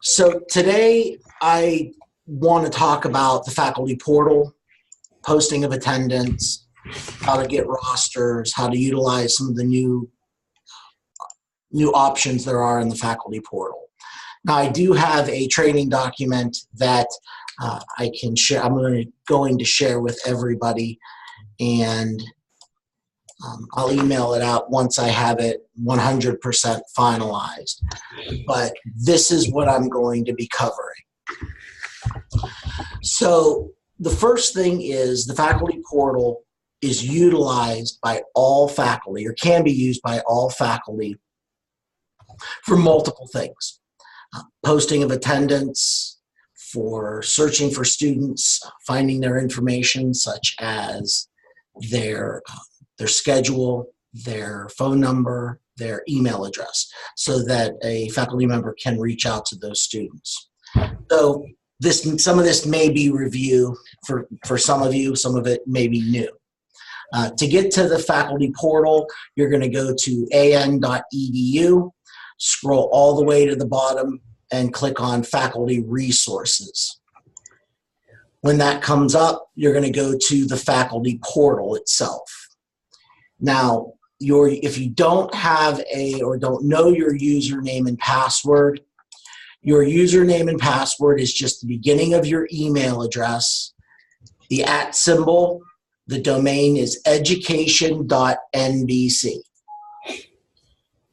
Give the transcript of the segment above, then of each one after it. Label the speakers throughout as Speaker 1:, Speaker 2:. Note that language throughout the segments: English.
Speaker 1: So today I want to talk about the faculty portal, posting of attendance, how to get rosters, how to utilize some of the new options there are in the faculty portal. Now I do have a training document that I can share. I'm going to share with everybody, and I'll email it out once I have it 100% finalized. But this is what I'm going to be covering. So the first thing is the faculty portal is utilized by all faculty, or can be used by all faculty, for multiple things. Posting of attendance, for searching for students, finding their information such as their schedule, their phone number, their email address, so that a faculty member can reach out to those students. So some of this may be review for some of you, some of it may be new. To get to the faculty portal, you're going to go to an.edu, scroll all the way to the bottom, and click on Faculty Resources. When that comes up, you're going to go to the faculty portal itself. Now, if you don't have or don't know your username and password, your username and password is just the beginning of your email address, the @ symbol, the domain is education.nbc.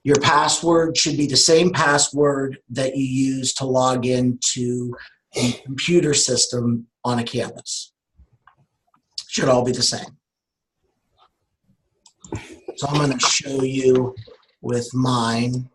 Speaker 1: Your password should be the same password that you use to log into a computer system on a campus. Should all be the same. So I'm going to show you with mine.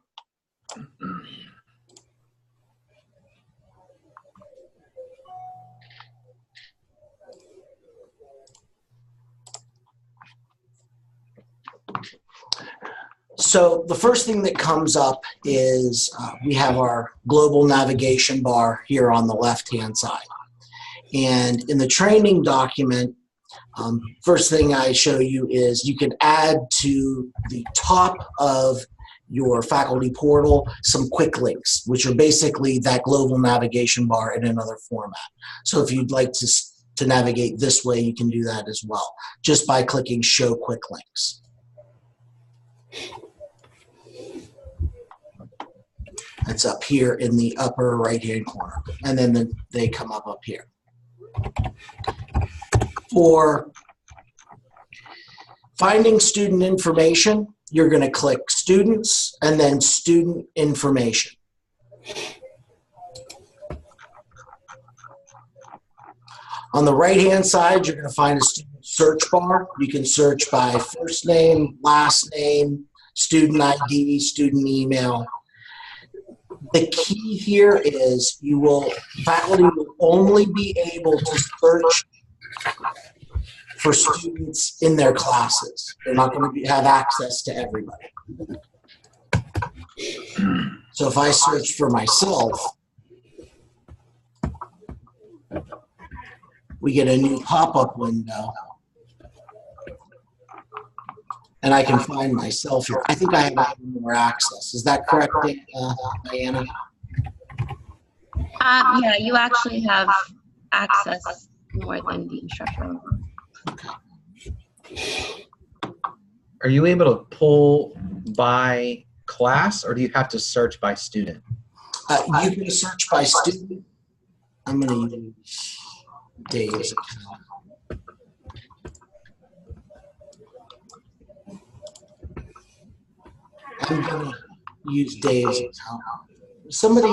Speaker 1: So the first thing that comes up is we have our global navigation bar here on the left-hand side. And in the training document, first thing I show you is you can add to the top of your faculty portal some quick links, which are basically that global navigation bar in another format. So if you'd like to navigate this way, you can do that as well, just by clicking Show Quick Links. It's up here in the upper right-hand corner, and then they come up here. For finding student information, you're going to click Students and then Student Information. On the right-hand side, you're going to find a student search bar. You can search by first name, last name, student ID, student email. The key here is faculty will only be able to search for students in their classes. They're not going to have access to everybody. So if I search for myself, we get a new pop-up window, and I can find myself here. I think I have more access. Is that correct, Diana?
Speaker 2: Yeah, you actually have access more than the instructor.
Speaker 3: Are you able to pull by class, or do you have to search by student?
Speaker 1: You can search by student. I'm going to use Dave's account. I'm going to use Dave's account. Somebody.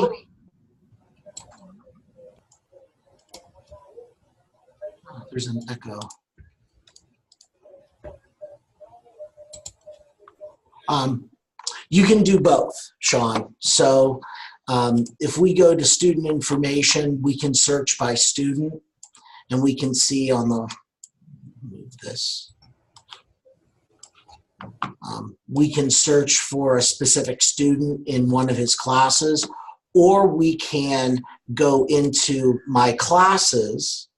Speaker 1: Oh, there's an echo. You can do both, Sean. So if we go to student information, we can search by student, and we can see on the, move this. We can search for a specific student in one of his classes, or we can go into My Classes,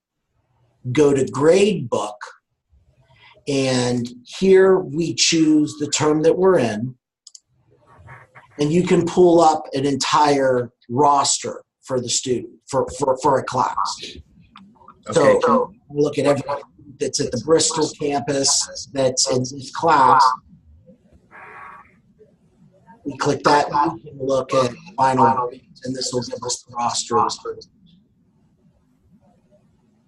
Speaker 1: go to Gradebook, and here we choose the term that we're in, and you can pull up an entire roster for the student, for a class.
Speaker 3: Okay.
Speaker 1: So look at everyone that's at the Bristol campus that's in this class. We click that, and we can look at final grades, and this will give us the roster of the students.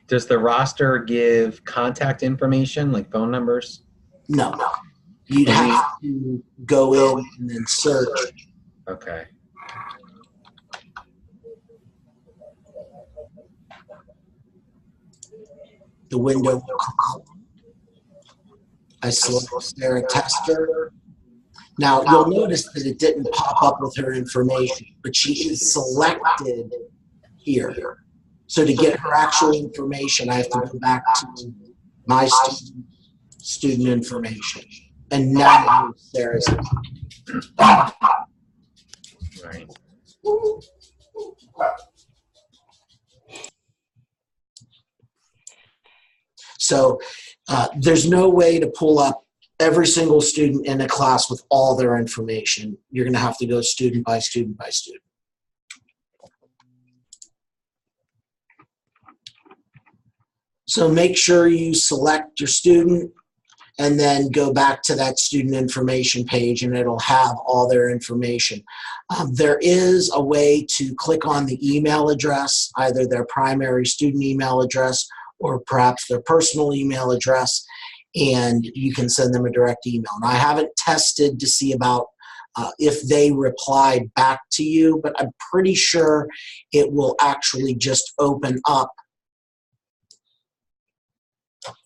Speaker 3: Does the roster give contact information like phone numbers?
Speaker 1: No, you'd have to go in and then search.
Speaker 3: Okay.
Speaker 1: The window will come up. I select Sarah Tester. Now, you'll notice that it didn't pop up with her information, but she is selected here. So to get her actual information, I have to go back to my student information. And now Sarah's.
Speaker 3: Right.
Speaker 1: So there's no way to pull up every single student in a class with all their information. You're going to have to go student by student by student. So make sure you select your student and then go back to that student information page, and it'll have all their information. There is a way to click on the email address, either their primary student email address or perhaps their personal email address, and you can send them a direct email. And I haven't tested to see about if they reply back to you, but I'm pretty sure it will actually just open up.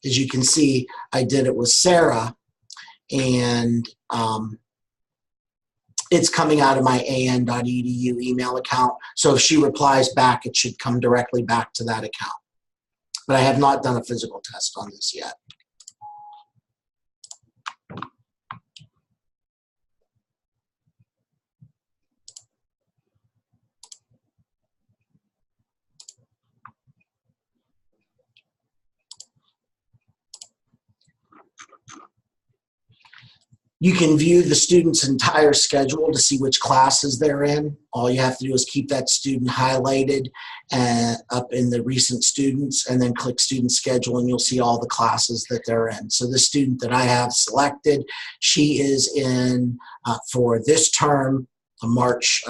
Speaker 1: As you can see, I did it with Sarah, and it's coming out of my an.edu email account. So if she replies back, it should come directly back to that account. But I have not done a physical test on this yet. You can view the student's entire schedule to see which classes they're in. All you have to do is keep that student highlighted up in the recent students, and then click student schedule, and you'll see all the classes that they're in. So the student that I have selected, she is in, for this term, the March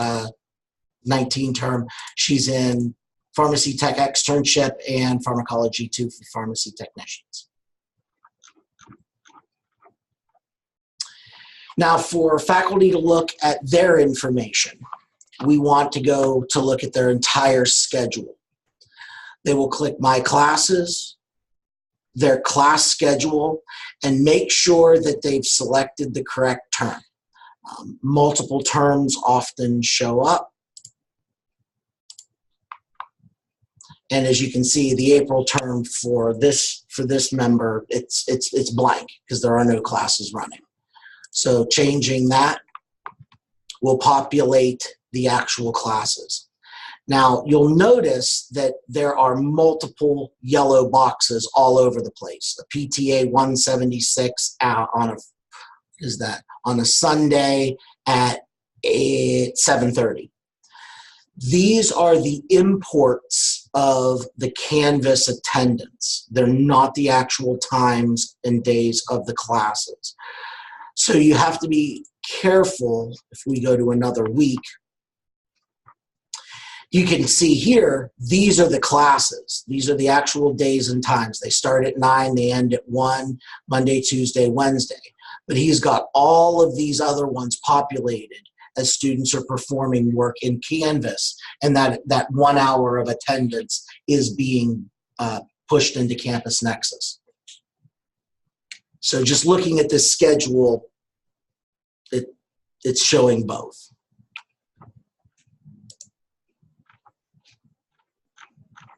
Speaker 1: 19 term, she's in Pharmacy Tech Externship and Pharmacology 2 for Pharmacy Technicians. Now, for faculty to look at their information, we want to go to look at their entire schedule. They will click My Classes, their class schedule, and make sure that they've selected the correct term. Multiple terms often show up. And as you can see, the April term for this member, it's blank because there are no classes running. So changing that will populate the actual classes. Now, you'll notice that there are multiple yellow boxes all over the place. The PTA 176 on a Sunday at 7:30. These are the imports of the Canvas attendance. They're not the actual times and days of the classes. So you have to be careful. If we go to another week, you can see here, these are the classes. These are the actual days and times. They start at 9, they end at 1, Monday, Tuesday, Wednesday. But he's got all of these other ones populated as students are performing work in Canvas, and that 1 hour of attendance is being pushed into Campus Nexus. So just looking at this schedule, it's showing both.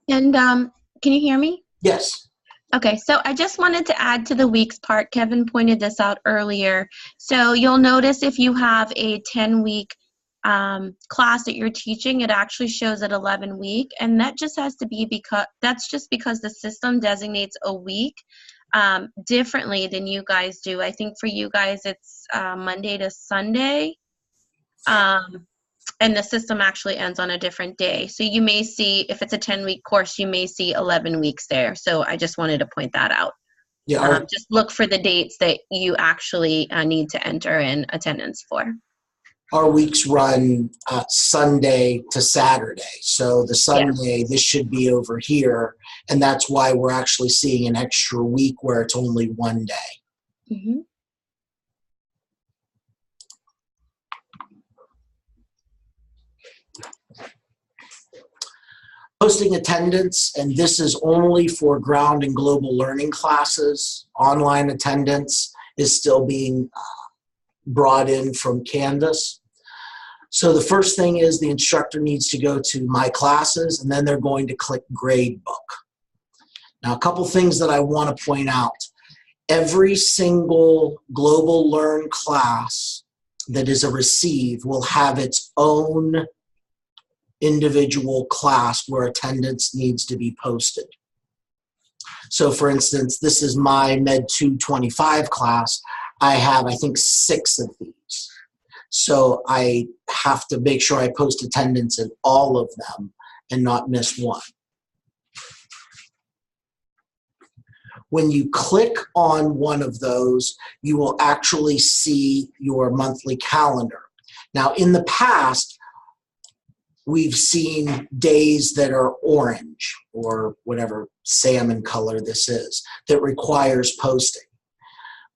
Speaker 2: And can you hear me?
Speaker 1: Yes.
Speaker 2: Okay, so I just wanted to add to the weeks part. Kevin pointed this out earlier. So you'll notice if you have a 10-week class that you're teaching, it actually shows at 11-week, and that just has to be because the system designates a week differently than you guys do. I think for you guys it's Monday to Sunday. and the system actually ends on a different day. So you may see, if it's a 10-week course, you may see 11 weeks there. So I just wanted to point that out.
Speaker 1: Yeah,
Speaker 2: Just look for the dates that you actually need to enter in attendance for.
Speaker 1: our weeks run Sunday to Saturday. So the Sunday, this should be over here. And that's why we're actually seeing an extra week where it's only one day.
Speaker 2: Mm-hmm.
Speaker 1: Posting attendance, and this is only for ground and global learning classes. Online attendance is still being brought in from Canvas. So the first thing is the instructor needs to go to My Classes, and then they're going to click Gradebook. Now, a couple things that I want to point out. Every single Global Learn class that is a receive will have its own individual class where attendance needs to be posted. So for instance, this is my Med 225 class. I have, I think, 6 of these. So I have to make sure I post attendance in all of them and not miss one. When you click on one of those, you will actually see your monthly calendar. Now, in the past, we've seen days that are orange or whatever salmon color this is that requires posting.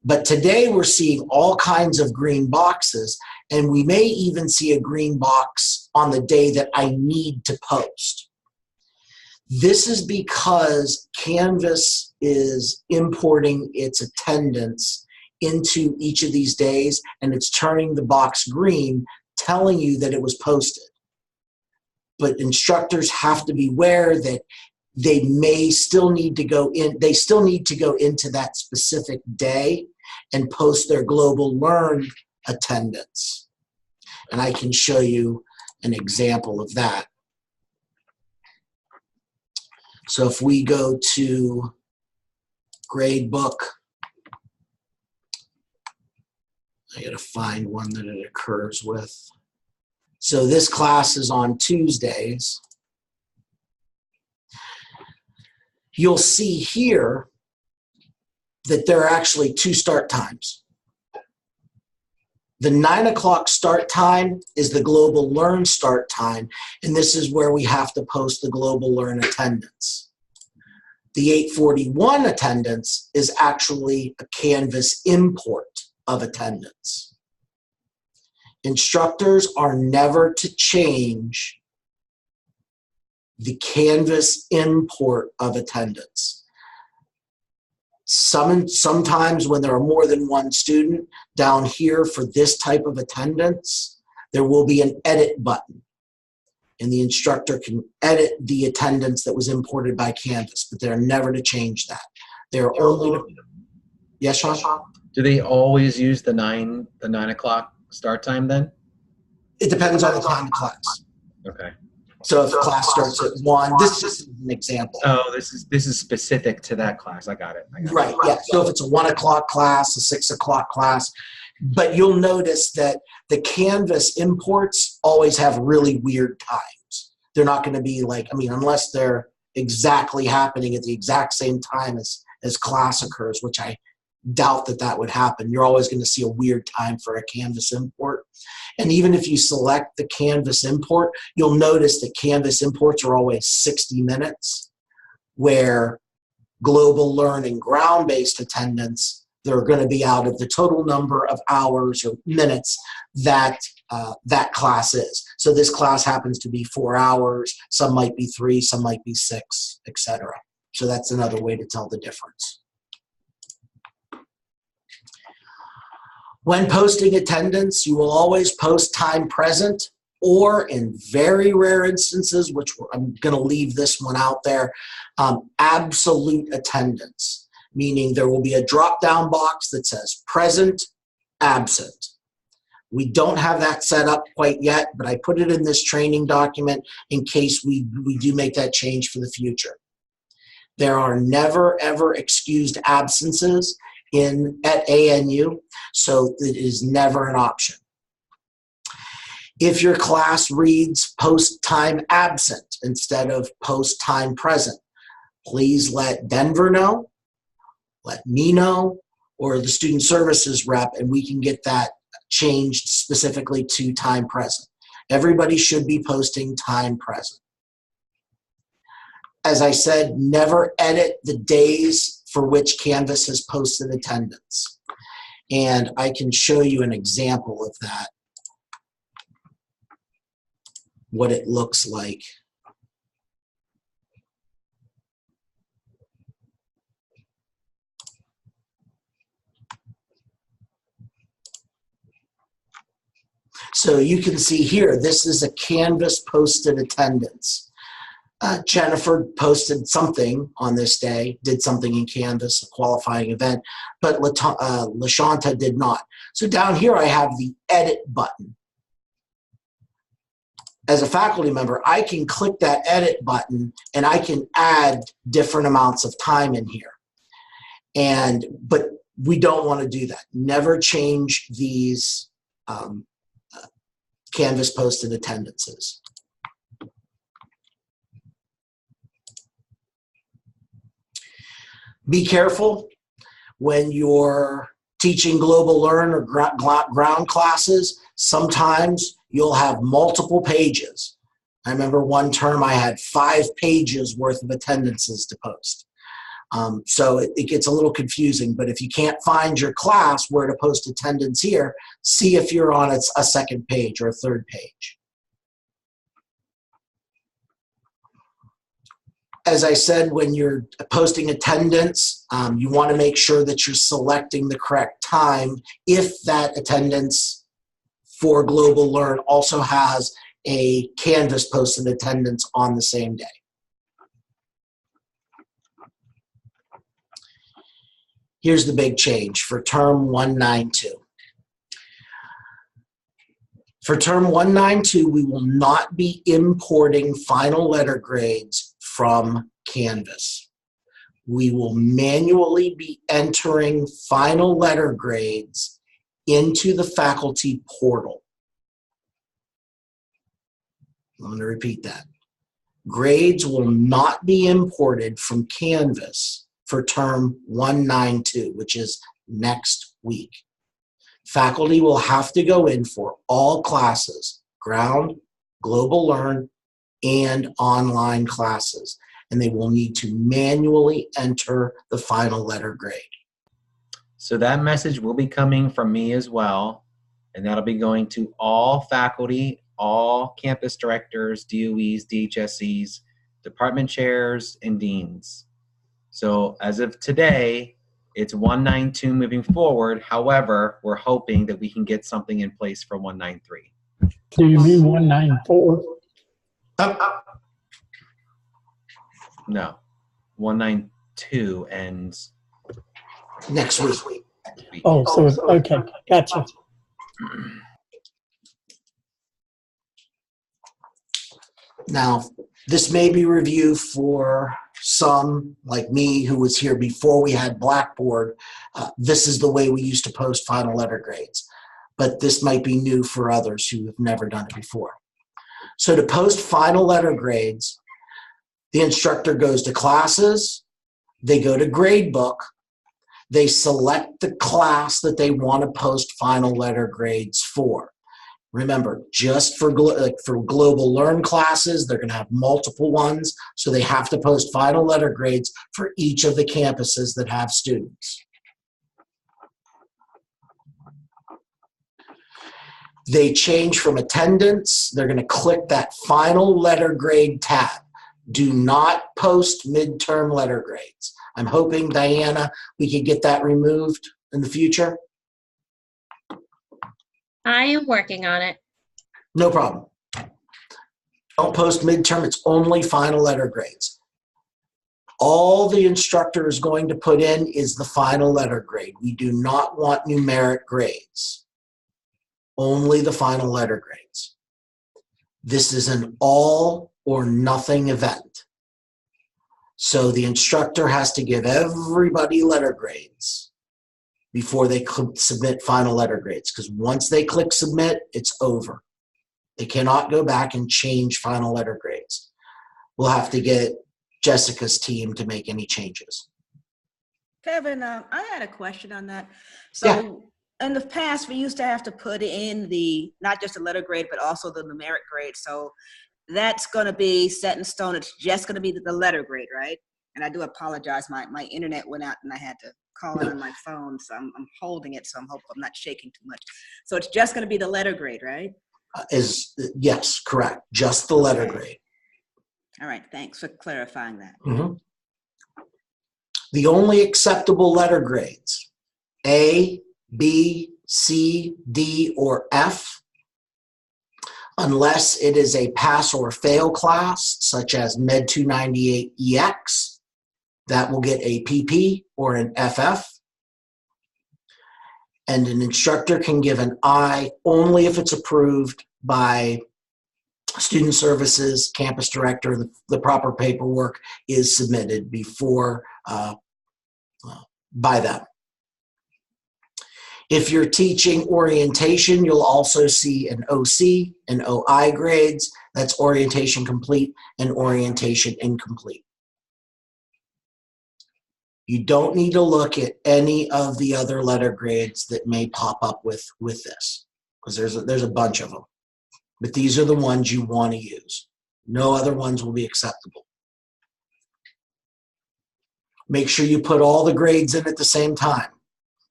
Speaker 1: But today we're seeing all kinds of green boxes, and we may even see a green box on the day that I need to post. This is because Canvas is importing its attendance into each of these days, and it's turning the box green, telling you that it was posted. But instructors have to be aware that they may still need to go in, they still need to go into that specific day and post their Global Learn attendance. And I can show you an example of that. So if we go to Gradebook, I gotta find one that it occurs with. So this class is on Tuesdays. You'll see here that there are actually 2 start times. The 9 o'clock start time is the Global Learn start time, and this is where we have to post the Global Learn attendance. The 8:41 attendance is actually a Canvas import of attendance. Instructors are never to change the Canvas import of attendance. Sometimes when there are more than one student, down here for this type of attendance, there will be an edit button. And the instructor can edit the attendance that was imported by Canvas, but they're never to change that. They're only to, yes, Sean?
Speaker 3: Do they always use the 9 o'clock start time then?
Speaker 1: It depends on the time of class.
Speaker 3: Okay.
Speaker 1: So if class starts at 1, this is an example.
Speaker 3: Oh, this is specific to that class. I got it.
Speaker 1: Right, yeah. So if it's a 1 o'clock class, a 6 o'clock class, but you'll notice that the Canvas imports always have really weird times. They're not going to be like, I mean, unless they're exactly happening at the exact same time as class occurs, which I doubt that would happen. You're always going to see a weird time for a Canvas import. And even if you select the Canvas import, you'll notice that Canvas imports are always 60 minutes, where Global Learn and ground-based attendance, they're going to be out of the total number of hours or minutes that that class is. So this class happens to be 4 hours, some might be 3, some might be 6, etc. So that's another way to tell the difference. When posting attendance, you will always post time present, or in very rare instances, which I'm going to leave this one out there, absolute attendance, meaning there will be a drop-down box that says present, absent. We don't have that set up quite yet, but I put it in this training document in case we do make that change for the future. There are never, ever excused absences at ANU, so it is never an option. If your class reads post time absent instead of post time present, please let Denver know, let me know, or the student services rep, and we can get that changed specifically to time present. Everybody should be posting time present. As I said, never edit the days for which Canvas has posted attendance. And I can show you an example of that, what it looks like. So you can see here, this is a Canvas posted attendance. Jennifer posted something on this day, did something in Canvas, a qualifying event, but LaShanta did not. So down here I have the edit button. As a faculty member, I can click that edit button and I can add different amounts of time in here. But we don't want to do that. Never change these Canvas posted attendances. Be careful when you're teaching Global Learn or ground classes. Sometimes you'll have multiple pages. I remember one term I had 5 pages worth of attendances to post. So it gets a little confusing, but if you can't find your class where to post attendance here, see if you're on a second page or a third page. As I said, when you're posting attendance, you want to make sure that you're selecting the correct time if that attendance for Global Learn also has a Canvas posted attendance on the same day. Here's the big change for term 192. For term 192, we will not be importing final letter grades from Canvas. We will manually be entering final letter grades into the faculty portal. I'm going to repeat that. Grades will not be imported from Canvas for term 192, which is next week. Faculty will have to go in for all classes, ground, Global Learn, and online classes, and they will need to manually enter the final letter grade.
Speaker 3: So that message will be coming from me as well, and that'll be going to all faculty, all campus directors, DOEs, DHSEs, department chairs, and deans. So as of today, it's 192 moving forward. However, we're hoping that we can get something in place for 193.
Speaker 4: Do you mean 194?
Speaker 3: No, 192 ends
Speaker 1: Next week.
Speaker 4: Oh, so it's okay. Gotcha.
Speaker 1: Now, this may be review for some, like me, who was here before we had Blackboard. This is the way we used to post final letter grades. But this might be new for others who have never done it before. So to post final letter grades, the instructor goes to classes, they go to gradebook, they select the class that they want to post final letter grades for. Remember, just for Global Learn classes, they're going to have multiple ones, so they have to post final letter grades for each of the campuses that have students. They change from attendance, they're going to click that final letter grade tab. Do not post midterm letter grades. I'm hoping, Diana, we can get that removed in the future.
Speaker 2: I am working on it.
Speaker 1: No problem. Don't post midterm, it's only final letter grades. All the instructor is going to put in is the final letter grade. We do not want numeric grades. Only the final letter grades. This is an all or nothing event. So the instructor has to give everybody letter grades before they submit final letter grades, because once they click submit, it's over. They cannot go back and change final letter grades. We'll have to get Jessica's team to make any changes.
Speaker 5: Kevin, I had a question on that.
Speaker 1: Yeah.
Speaker 5: So in the past, we used to have to put in not just the letter grade, but also the numeric grade. So that's going to be set in stone. It's just going to be the letter grade, right? And I do apologize. My internet went out and I had to call in on my phone. So I'm holding it. So I'm hoping I'm not shaking too much. So it's just going to be the letter grade, right?
Speaker 1: Yes, correct. Just the letter
Speaker 5: Okay.
Speaker 1: grade.
Speaker 5: All right. Thanks for clarifying that.
Speaker 1: Mm-hmm. The only acceptable letter grades, A, B, C, D, or F, unless it is a pass or fail class, such as Med 298EX, that will get a PP or an FF. And an instructor can give an I only if it's approved by student services, campus director, the proper paperwork is submitted before by them. If you're teaching orientation, you'll also see an OC and OI grades. That's orientation complete and orientation incomplete. You don't need to look at any of the other letter grades that may pop up with this, because there's a bunch of them. But these are the ones you want to use. No other ones will be acceptable. Make sure you put all the grades in at the same time.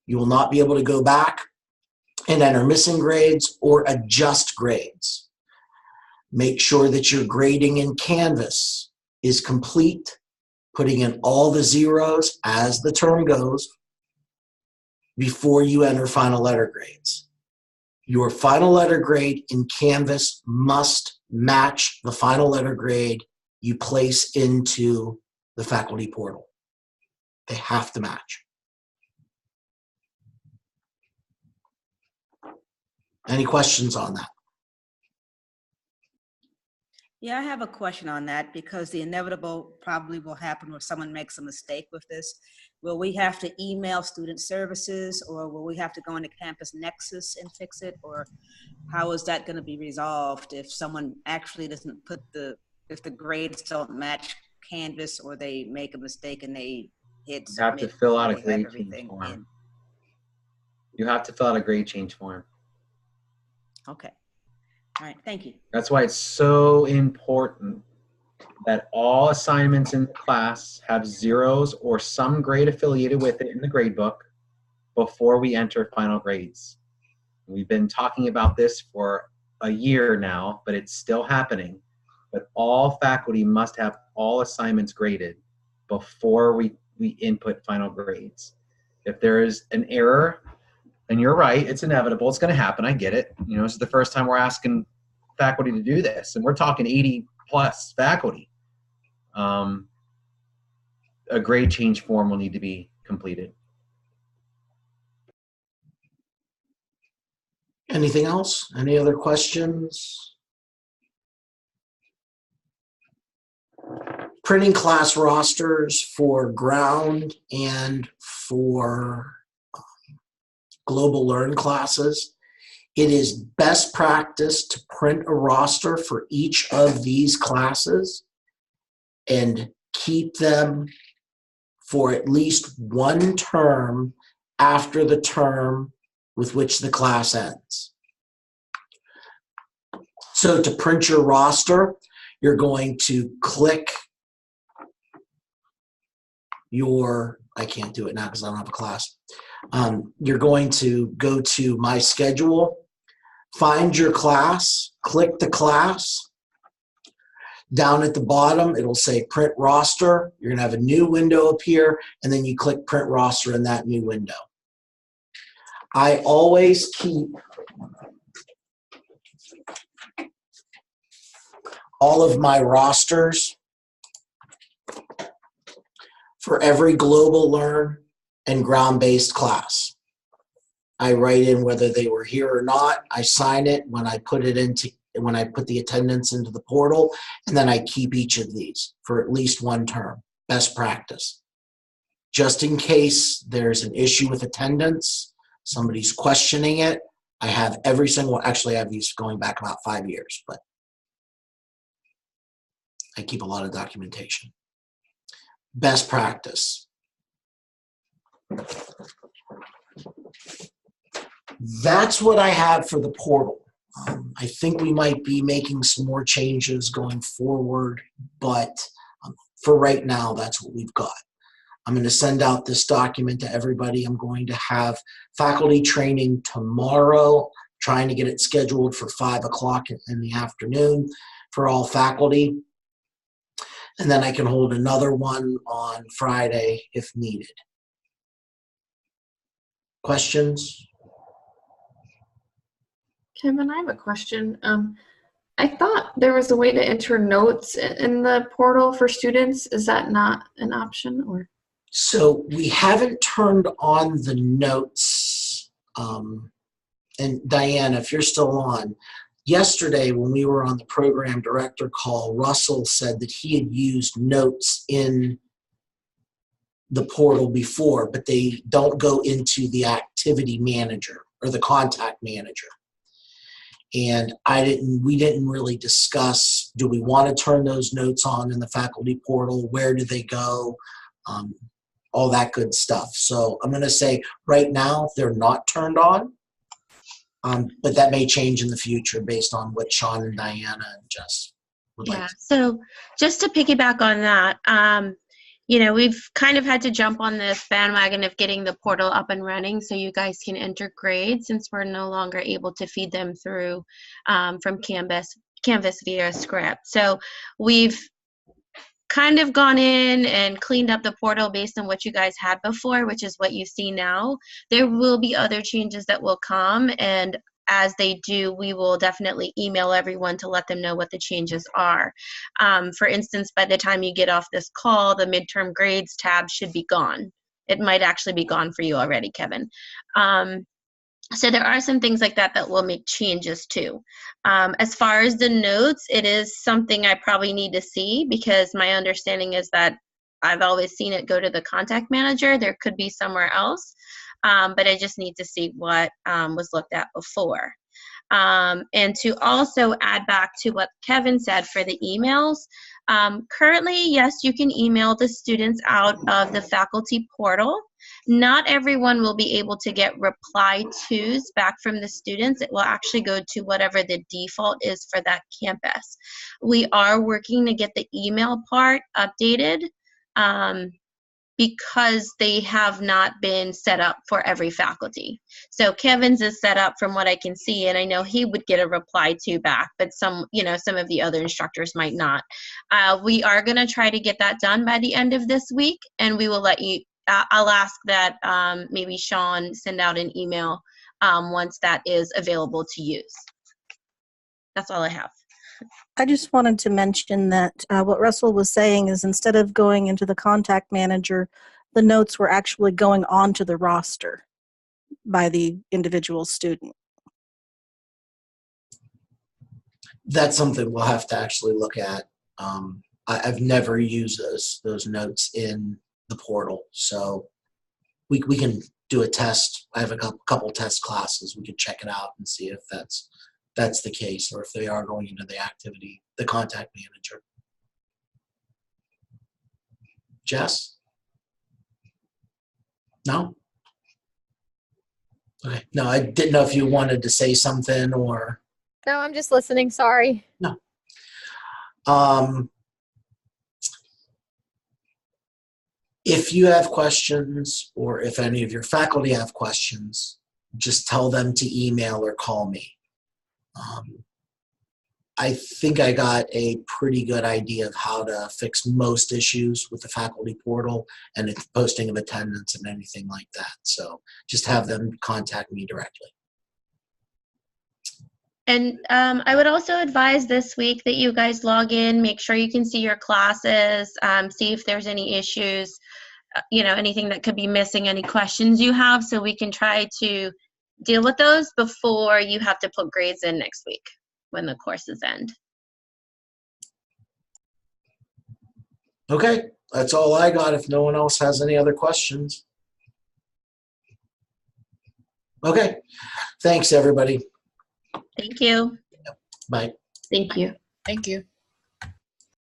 Speaker 1: You will not be able to go back and enter missing grades or adjust grades. Make sure that your grading in Canvas is complete, putting in all the zeros as the term goes before you enter final letter grades. Your final letter grade in Canvas must match the final letter grade you place into the faculty portal. They have to match. Any questions on that?
Speaker 5: Yeah, I have a question on that because the inevitable probably will happen where someone makes a mistake with this. Will we have to email student services, or will we have to go into Campus Nexus and fix it? Or how is that going to be resolved if someone actually doesn't put if the grades don't match Canvas, or they make a mistake and they hit
Speaker 3: You have to
Speaker 5: submit
Speaker 3: fill out a
Speaker 5: and they have
Speaker 3: grade change
Speaker 5: everything
Speaker 3: form.
Speaker 5: in?
Speaker 3: You have to fill out a grade change form.
Speaker 5: Okay. All right. Thank you.
Speaker 3: That's why it's so important that all assignments in the class have zeros or some grade affiliated with it in the grade book before we enter final grades. We've been talking about this for a year now, but it's still happening. But all faculty must have all assignments graded before we input final grades. If there is an error, and you're right, it's inevitable, it's going to happen, I get it. You know, this is the first time we're asking faculty to do this, and we're talking 80 plus faculty. A grade change form will need to be completed.
Speaker 1: Anything else? Any other questions? Printing class rosters for ground and for Global Learn classes. It is best practice to print a roster for each of these classes and keep them for at least one term after the term with which the class ends. So to print your roster, you're going to click I can't do it now because I don't have a class. You're going to go to My Schedule, find your class, click the class. Down at the bottom, it'll say Print Roster. You're going to have a new window appear, and then you click Print Roster in that new window. I always keep all of my rosters for every Global Learn and ground-based class. I write in whether they were here or not. I sign it when I put the attendance into the portal, and then I keep each of these for at least one term. Best practice. Just in case there's an issue with attendance, somebody's questioning it, I have every single, actually I have these going back about 5 years, but I keep a lot of documentation. Best practice. That's what I have for the portal. I think we might be making some more changes going forward, but for right now, that's what we've got. I'm going to send out this document to everybody. I'm going to have faculty training tomorrow, trying to get it scheduled for 5 o'clock in the afternoon for all faculty. And then I can hold another one on Friday if needed. Questions?
Speaker 6: Kevin, I have a question. I thought there was a way to enter notes in the portal for students. Is that not an option, or?
Speaker 1: So we haven't turned on the notes. And Diana, if you're still on, yesterday when we were on the program director call, Russell said that he had used notes in the portal before, but they don't go into the activity manager or the contact manager. And we didn't really discuss, do we want to turn those notes on in the faculty portal? Where do they go? All that good stuff. So I'm going to say right now they're not turned on, but that may change in the future based on what Sean and Diana and Jess would like.
Speaker 2: Yeah, so just to piggyback on that, we've kind of had to jump on this bandwagon of getting the portal up and running so you guys can enter grades, since we're no longer able to feed them through from Canvas via script. So we've kind of gone in and cleaned up the portal based on what you guys had before, which is what you see now. There will be other changes that will come, and as they do, we will definitely email everyone to let them know what the changes are. For instance, by the time you get off this call, the midterm grades tab should be gone. It might actually be gone for you already, Kevin. So there are some things like that that will make changes too. As far as the notes, it is something I probably need to see, because my understanding is that I've always seen it go to the contact manager. There could be somewhere else, but I just need to see what was looked at before. And to also add back to what Kevin said for the emails, currently, yes, you can email the students out of the faculty portal. Not everyone will be able to get reply tos back from the students. It will actually go to whatever the default is for that campus. We are working to get the email part updated because they have not been set up for every faculty. So Kevin's is set up from what I can see, and I know he would get a reply to back, but some of the other instructors might not. We are gonna try to get that done by the end of this week, and we will let you, I'll ask that maybe Sean send out an email once that is available to use. That's all I have.
Speaker 7: I just wanted to mention that what Russell was saying is, instead of going into the contact manager, the notes were actually going onto the roster by the individual student.
Speaker 1: That's something we'll have to actually look at. I've never used those notes in the portal, so we can do a test. I have a couple test classes. We could check it out and see if that's the case, or if they are going into the contact manager. Jess? No? Okay. No, I didn't know if you wanted to say something or.
Speaker 8: No, I'm just listening. Sorry.
Speaker 1: No. If you have questions, or if any of your faculty have questions, just tell them to email or call me. I think I got a pretty good idea of how to fix most issues with the faculty portal and its posting of attendance and anything like that. So just have them contact me directly.
Speaker 2: And I would also advise this week that you guys log in, make sure you can see your classes, see if there's any issues, anything that could be missing, any questions you have, so we can try to deal with those before you have to put grades in next week when the courses end.
Speaker 1: Okay, that's all I got if no one else has any other questions. Okay, Thanks, everybody.
Speaker 2: Thank you.
Speaker 1: Bye.
Speaker 6: Thank you.
Speaker 9: Thank you.